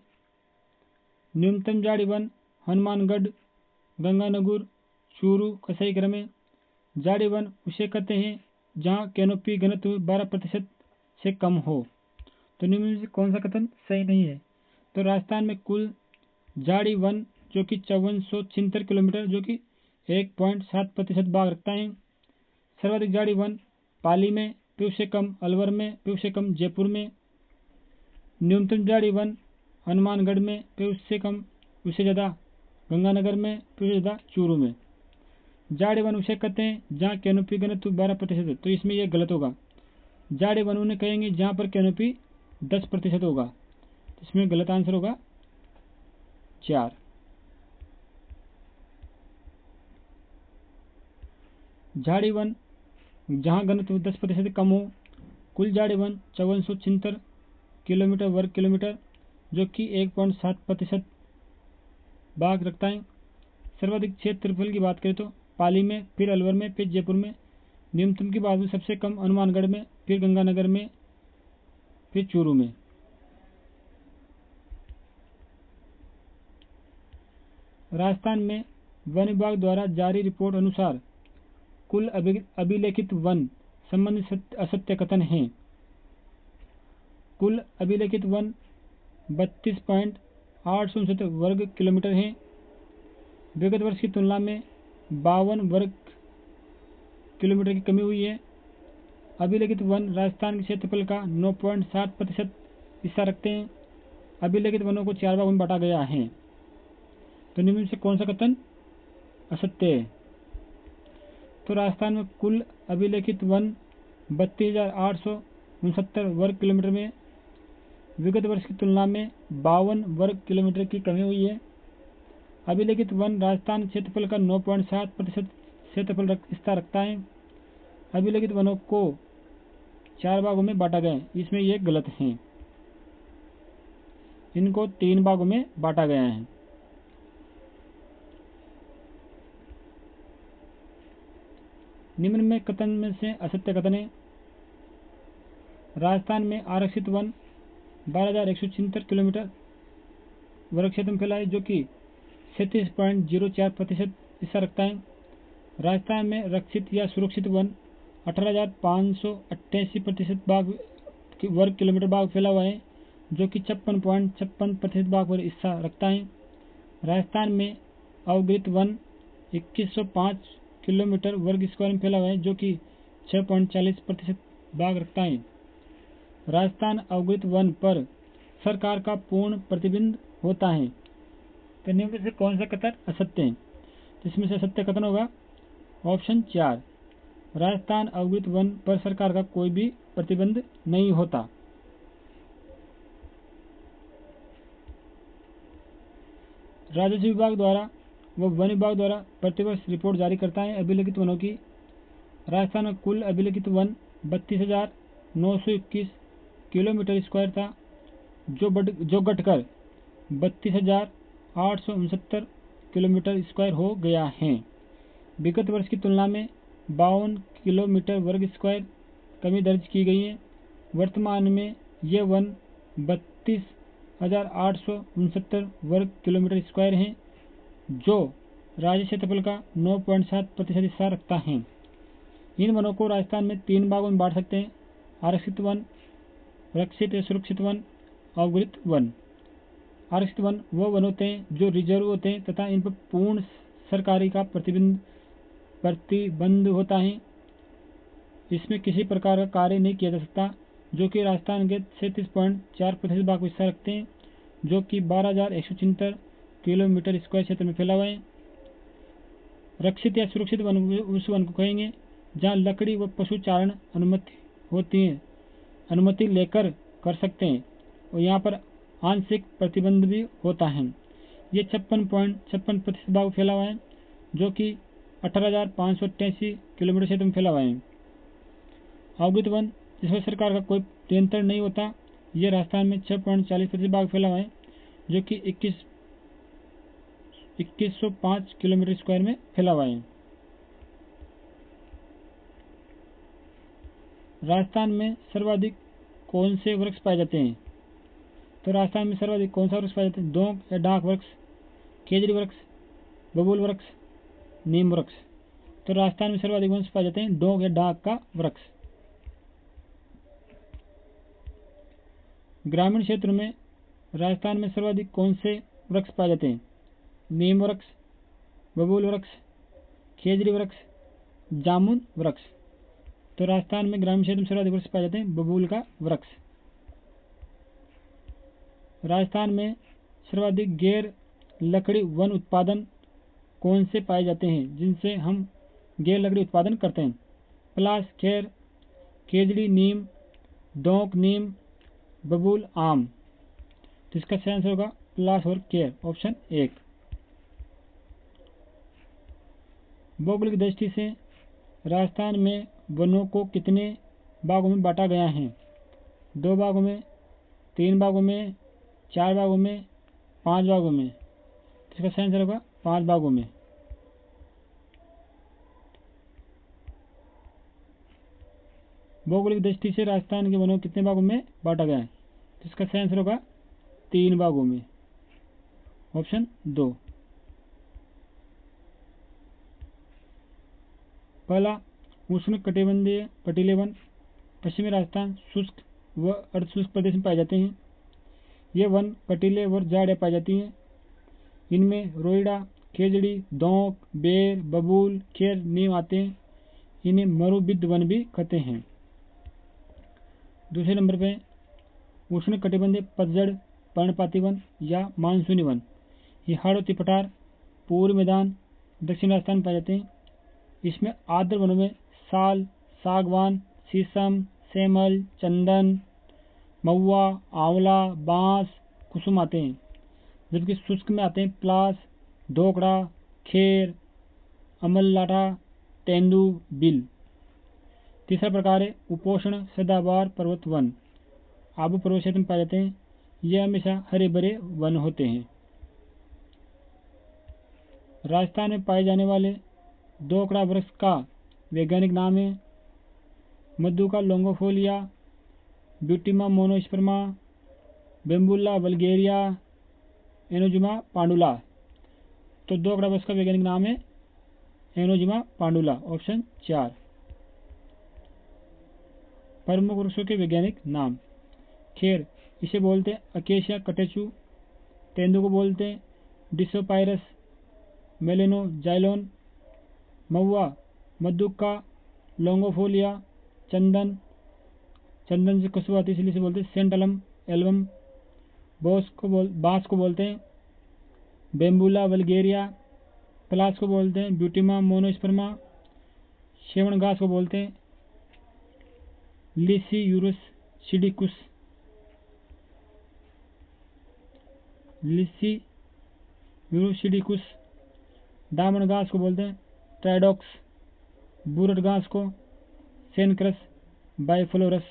न्यूनतम झाड़ी वन हनुमानगढ़, गंगानगर, चूरू का सही क्रम है। झाड़ी वन उसे कहते हैं जहां कैनोपी घनत्व 12% से कम हो। तो निम्न में से कौन सा कथन सही नहीं है? तो राजस्थान में कुल झाड़ी वन जो कि 5476 किलोमीटर, जो कि 1.7% भाग रखता है। सर्वाधिक झाड़ी वन पाली में, फिर उससे कम अलवर में, फिर उससे कम जयपुर में। न्यूनतम झाड़ी वन हनुमानगढ़ में, फिर उससे कम, उससे ज़्यादा गंगानगर में, फिर उससे ज़्यादा चूरू में। झाड़ी वन उसे कहते हैं जहाँ कैनोपी घनत्व 12% है। तो इसमें यह गलत होगा। झाड़ी वन उन्हें कहेंगे जहाँ पर कैनोपी 10% होगा। तो इसमें गलत आंसर होगा 4। झाड़ी वन जहाँ घनत्व 10% से कम हो। कुल झाड़ी वन 5476 किलोमीटर वर्ग किलोमीटर, जो कि 1.7% भाग रखता है। सर्वाधिक क्षेत्रफल की बात करें तो पाली में, फिर अलवर में, फिर जयपुर में। न्यूनतम की बात में सबसे कम हनुमानगढ़ में, फिर गंगानगर में, फिर चूरू में। राजस्थान में वन विभाग द्वारा जारी रिपोर्ट अनुसार कुल अभिलेखित वन संबंधी असत्य कथन हैं। कुल अभिलेखित वन 32.869 वर्ग किलोमीटर हैं। विगत वर्ष की तुलना में 52 वर्ग किलोमीटर की कमी हुई है। अभिलेखित वन राजस्थान के क्षेत्रफल का 9.7% हिस्सा रखते हैं। अभिलेखित वनों को 4 भागों में बांटा गया है। तो निम्न में से कौन सा कथन असत्य है? तो राजस्थान में कुल अभिलेखित वन 32,869 वर्ग किलोमीटर में विगत वर्ष की तुलना में 52 वर्ग किलोमीटर की कमी हुई है। अभिलेखित वन राजस्थान क्षेत्रफल का 9.7% क्षेत्रफल हिस्सा रखता है। अभिलेखित वनों को 4 भागों में बांटा गया है। इसमें यह गलत है, इनको 3 भागों में बांटा गया है। निम्न में कथन में से असत्य कथन है। राजस्थान में आरक्षित वन 12,176 किलोमीटर वर्ग क्षेत्र में फैला है, जो कि 37.04% हिस्सा रखता है। राजस्थान में रक्षित या सुरक्षित वन 18,588% वर्ग किलोमीटर भाग फैला हुआ है, जो कि 56.56% भाग पर हिस्सा रखता है। राजस्थान में अवगृहित वन 2105 किलोमीटर वर्ग स्क्वायर में फैला हुआ है, जो कि 6.40% भाग रखता है। राजस्थान अवगृहित वन पर सरकार का पूर्ण प्रतिबंध होता है। तो निम्न में से कौन सा कथन असत्य है? तो इसमें से असत्य कथन होगा ऑप्शन 4, राजस्थान अवगृहित वन पर सरकार का कोई भी प्रतिबंध नहीं होता। राजस्व विभाग द्वारा व वन विभाग द्वारा प्रतिवर्ष रिपोर्ट जारी करता है अभिलेखित वनों की। राजस्थान में कुल अभिलेखित वन 32,921 किलोमीटर स्क्वायर था, जो घटकर 32,869 किलोमीटर स्क्वायर हो गया है। विगत वर्ष की तुलना में 52 किलोमीटर वर्ग स्क्वायर कमी दर्ज की गई है। वर्तमान में ये वन 32,869 वर्ग किलोमीटर स्क्वायर हैं, जो राज्य क्षेत्रफल का 9.7% हिस्सा रखता है। इन वनों को राजस्थान में 3 भागों में बांट सकते हैं: आरक्षित वन, रक्षित या सुरक्षित वन, अवगृहित वन। आरक्षित वन वो वन होते हैं जो रिजर्व होते हैं तथा इन पर पूर्ण सरकारी का प्रतिबंध होता है। इसमें किसी प्रकार का कार्य नहीं किया जा सकता, जो कि राजस्थान के 37.4% भाग हिस्सा रखते हैं, जो कि 12,176 किलोमीटर स्क्वायर क्षेत्र में फैला हुआ है। रक्षित या सुरक्षित वन उस वन को कहेंगे जहाँ लकड़ी व पशु चारण अनुमति होती है, अनुमति लेकर कर सकते हैं, और यहाँ पर आंशिक प्रतिबंध भी होता है। ये 56.56% भाग फैला हुआ है, जो कि 18,588 किलोमीटर क्षेत्र में फैला हुआ है। अवगृहित वन जिसमें सरकार का कोई नियंत्रण नहीं होता, ये राजस्थान में 6.40% भाग फैला हुआ है, जो कि 2105 किलोमीटर स्क्वायर में फैला हुआ है। राजस्थान में सर्वाधिक कौन से वृक्ष पाए जाते हैं? तो राजस्थान में सर्वाधिक कौन सा वृक्ष पाए जाते हैं? दोंक या डाक वृक्ष, खेजड़ी वृक्ष, बबूल वृक्ष, नीम वृक्ष। तो राजस्थान में सर्वाधिक वृक्ष पाए जाते हैं डोंक या डाक का वृक्ष। ग्रामीण क्षेत्र में राजस्थान में सर्वाधिक कौन से वृक्ष पाए जाते हैं? नीम वृक्ष, बबूल वृक्ष, खेजड़ी वृक्ष, जामुन वृक्ष। तो राजस्थान में ग्रामीण क्षेत्र में सर्वाधिक वृक्ष पाए जाते हैं बबूल का वृक्ष। राजस्थान में सर्वाधिक गैर लकड़ी वन उत्पादन कौन से पाए जाते हैं जिनसे हम गैर लकड़ी उत्पादन करते हैं? पलाश, खेर, खेजड़ी, नीम, दोंक, नीम, बबूल, आम। तो इसका सही आंसर होगा पलाश और खेर, ऑप्शन 1। भौगोलिक दृष्टि से राजस्थान में वनों को कितने भागों में बांटा गया है? 2 भागों में, 3 भागों में, 4 भागों में, 5 भागों में। तो इसका सही आंसर होगा 5 भागों में। भौगोलिक दृष्टि से राजस्थान के वनों को कितने भागों में बांटा गया है? तो इसका सही आंसर होगा 3 भागों में, ऑप्शन 2। पहला उष्ण कटिबंधीय कटीले वन पश्चिमी राजस्थान शुष्क व अर्धशुष्क प्रदेश में पाए जाते हैं। ये वन कटीले और झाड़ियाँ पाई जाती हैं। इनमें रोइडा, खेजड़ी, दोंक, बेर, बबूल, खेर, नीम आते हैं। इन्हें मरुबिद वन भी कहते हैं। दूसरे नंबर पे उष्ण कटिबंधीय पतझड़ पर्णपाती वन या मानसूनी वन। ये हाड़ौती पठार, पूर्व मैदान, दक्षिण राजस्थान पाए जाते हैं। इसमें आर्द्र वनों में साल, सागवान, शीशम, सेमल, चंदन, महुआ, आंवला, बांस, कुसुम आते हैं। जबकि शुष्क में आते हैं प्लास, ढोकड़ा, खेर, अमललाटा, तेंदू, बिल। तीसरा प्रकार है उपोष्ण सदाबहार पर्वत वन। आबू पर्वत क्षेत्र में पाए जाते हैं। ये हमेशा हरे भरे वन होते हैं। राजस्थान में पाए जाने वाले ढोकड़ा वृक्ष का वैज्ञानिक नाम है मधुका लोंगोफोलिया, ब्यूटिमा मोनोस्पर्मा, बेम्बुला वल्गेरिया, एनोजिमा पांडुला। तो ढोकड़ा वृक्ष का वैज्ञानिक नाम है एनोजिमा पांडुला, ऑप्शन 4। प्रमुख वृक्षों के वैज्ञानिक नाम। खेर, इसे बोलते हैं अकेशिया कटेचु। तेंदू को बोलते हैं डिसोपायरस, मेलेनोजाइलोन। महुआ, मधुका, लॉन्गोफोलिया। चंदन, चंदन से खुशबू आती है इसलिए से बोलते हैं सेंट एल्बम। बांस को बोलते हैं बेम्बुला वल्गेरिया। पलास को बोलते हैं ब्यूटिमा मोनोस्पर्मा। शेवण घास को बोलते हैं लिसियूरस सिडिकुस। लिसियूरोसिडिकुस। दामन घास को बोलते हैं ट्राइडॉक्स। बूरट घास को सेनक्रस बाइफ्लोरस।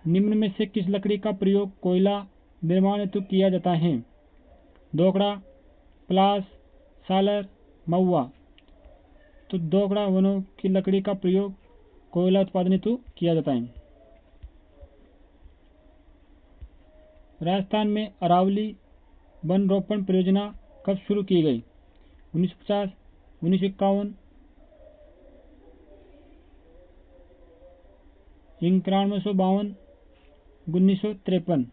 निम्न में से किस लकड़ी का प्रयोग कोयला निर्माण हेतु किया जाता है? दोकड़ा, पलास, सालर, महुआ। तो दोकड़ा वनों की लकड़ी का प्रयोग कोयला उत्पादन हेतु किया जाता है। राजस्थान में अरावली वन रोपण परियोजना कब शुरू की गई? 1950, 1951, 1952, 1953।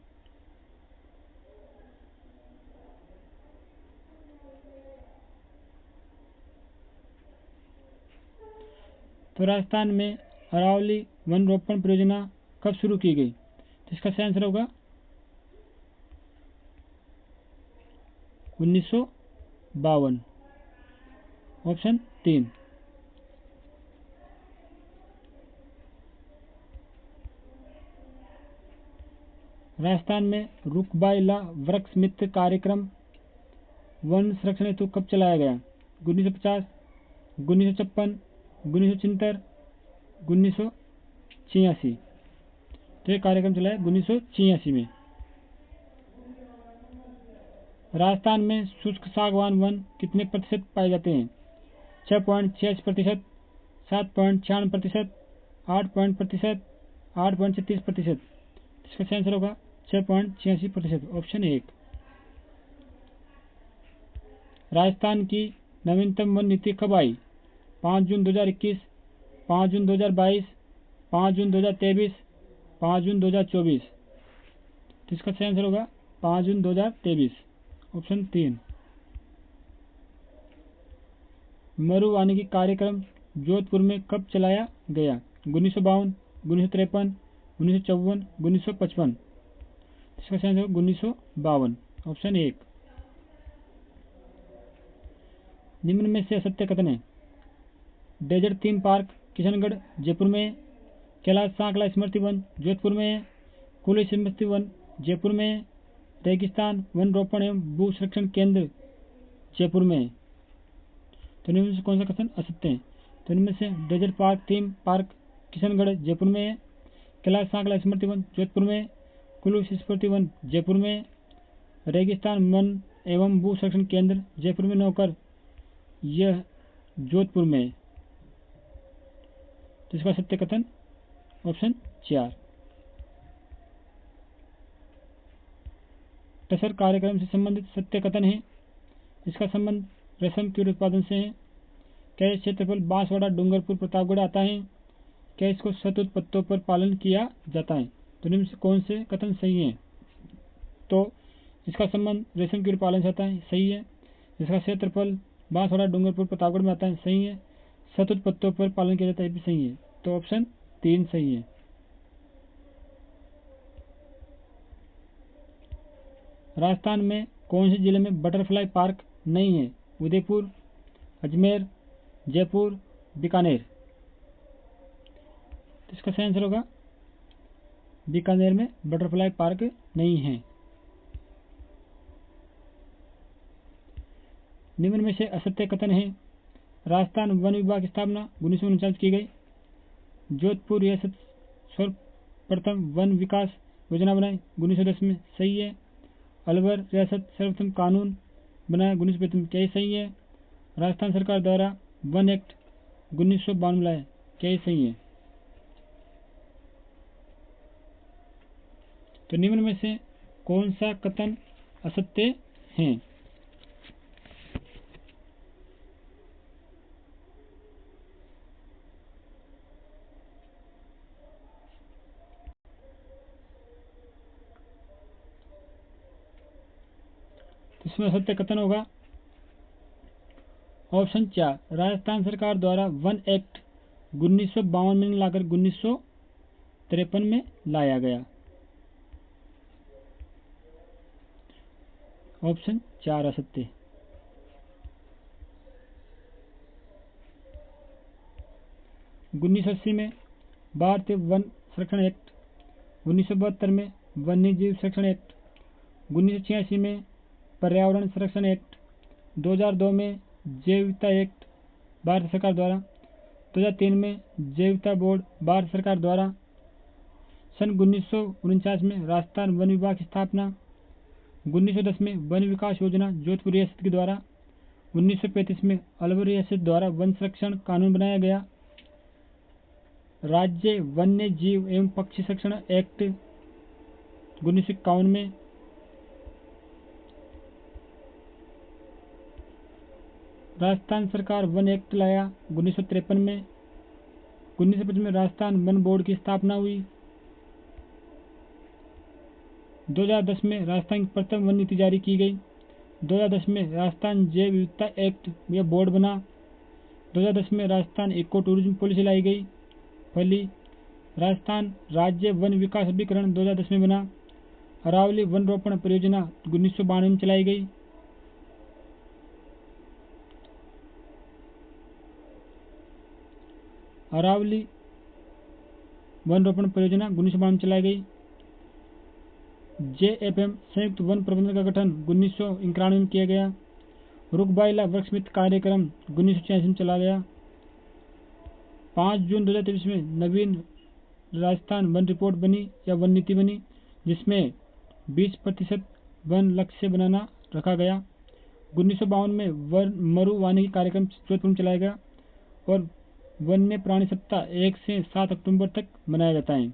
तो राजस्थान में अरावली वन रोपण परियोजना कब शुरू की गई? तो इसका सही आंसर होगा 1952, ऑप्शन 3। राजस्थान में रुकबाइला वृक्ष मित्र कार्यक्रम वन संरक्षण हेतु कब चलाया गया? 1950, 1956, 1976, 1986। तो ये कार्यक्रम चलाया 1986 में। राजस्थान में शुष्क सागवान वन कितने प्रतिशत पाए जाते हैं? 6.86%, 7.96%, 8%, 8.36%। इसका सही आंसर होगा 6.86%, ऑप्शन 1। राजस्थान की नवीनतम वन नीति कब आई? 5 जून 2021, 5 जून 2022, 5 जून 2023, 5 जून 2024। तो इसका सही आंसर होगा 5 जून 2023, ऑप्शन 3। मरु वानिकी कार्यक्रम जोधपुर में कब चलाया गया? 1952, 1953, 1954, 1955। इसका सही आंसर होगा 1952, ऑप्शन 1। निम्न में से असत्य कथन है? Desert theme park Kishangarh Jaipur में है। कैलाश सांकला स्मृति वन जोधपुर में है। कुली स्मृति वन जयपुर में है। रेगिस्तान वन रोपण एवं भू संरक्षण केंद्र जयपुर में है। तो इनमें से कौन सा कथन असत्य है? तो इनमें से desert park theme park Kishangarh Jaipur में है। कैलाश सांकला स्मृति वन जोधपुर में है। कुल्लू स्मृति वन जयपुर में है। रेगिस्तान वन एवं भू संरक्षण केंद्र जयपुर में न होकर यह जोधपुर में है। तो इसका सत्य कथन ऑप्शन 4। टसर कार्यक्रम से संबंधित सत्य कथन है। इसका संबंध रेशम कीट उत्पादन से है। क्या इस क्षेत्रफल बांसवाड़ा डूंगरपुर प्रतापगढ़ आता है? क्या इसको शतुत पत्तों पर पालन किया जाता है? तो इनमें से कौन से कथन सही है? तो इसका संबंध रेशम कीट पालन से आता है, सही है। इसका क्षेत्रफल बांसवाड़ा डूंगरपुर प्रतापगढ़ में आता है, सही है। शतुत पत्तों पर पालन किया जाता है, भी सही है। तो ऑप्शन 3 सही है। राजस्थान में कौन से जिले में बटरफ्लाई पार्क नहीं है? उदयपुर, अजमेर, जयपुर, बीकानेर। तो इसका सही आंसर होगा बीकानेर में बटरफ्लाई पार्क नहीं है। निम्न में से असत्य कथन है? राजस्थान वन विभाग की स्थापना 1949 की गई। जोधपुर रियासत सर्वप्रथम वन विकास योजना बनाई 1910 में, सही है। अलवर रियासत सर्वप्रथम कानून बनाया 1955, क्या ये सही है? राजस्थान सरकार द्वारा वन एक्ट 1952 लाया, क्या ये सही है? तो निम्न में से कौन सा कथन असत्य है? इसमें सत्य कथन होगा ऑप्शन 4, राजस्थान सरकार द्वारा वन एक्ट 1952 में लाकर 1953 में लाया गया। ऑप्शन 4 असत्य। उन्नीस 1980 में भारतीय वन संरक्षण एक्ट, 1972 में वन्य जीव संरक्षण एक्ट, 1986 में पर्यावरण संरक्षण एक्ट, 2002 में जैव विविधता एक्ट भारत सरकार द्वारा, 2003 में जैव विविधता बोर्ड भारत सरकार द्वारा, सन 1949 में राजस्थान वन विभाग की स्थापना, 1910 में वन विकास योजना जोधपुर रियासत के द्वारा, 1935 में अलवर रियासत द्वारा वन संरक्षण कानून बनाया गया, राज्य वन्य जीव एवं पक्षी संरक्षण एक्ट 1951 में, राजस्थान सरकार वन एक्ट लाया 1953 में, 1955 में राजस्थान वन बोर्ड की स्थापना हुई, 2010 में राजस्थान की प्रथम वन नीति जारी की गई, 2010 में राजस्थान जैव विविधता एक्ट यह बोर्ड बना, 2010 में राजस्थान इको टूरिज्म पॉलिसी लाई गई। पहली, राजस्थान राज्य वन विकास अभिकरण 2010 में बना। अरावली वन रोपण परियोजना 1992 में चलाई गई। अरावली वन रोपण परियोजना 1992 में चलाई गई। JFM संयुक्त वन प्रबंधन का गठन 1991 में किया गया। रुखबाइला वृक्षमित्र कार्यक्रम 1986 में चला गया। 5 जून 2023 में नवीन राजस्थान वन रिपोर्ट बनी या वन नीति बनी, जिसमें 20% वन लक्ष्य बनाना रखा गया। 1952 में वन मरु वानिकी कार्यक्रम जोधपुर में चलाया गया और वन्य प्राणी सप्ताह 1 से 7 अक्टूबर तक मनाया जाता है।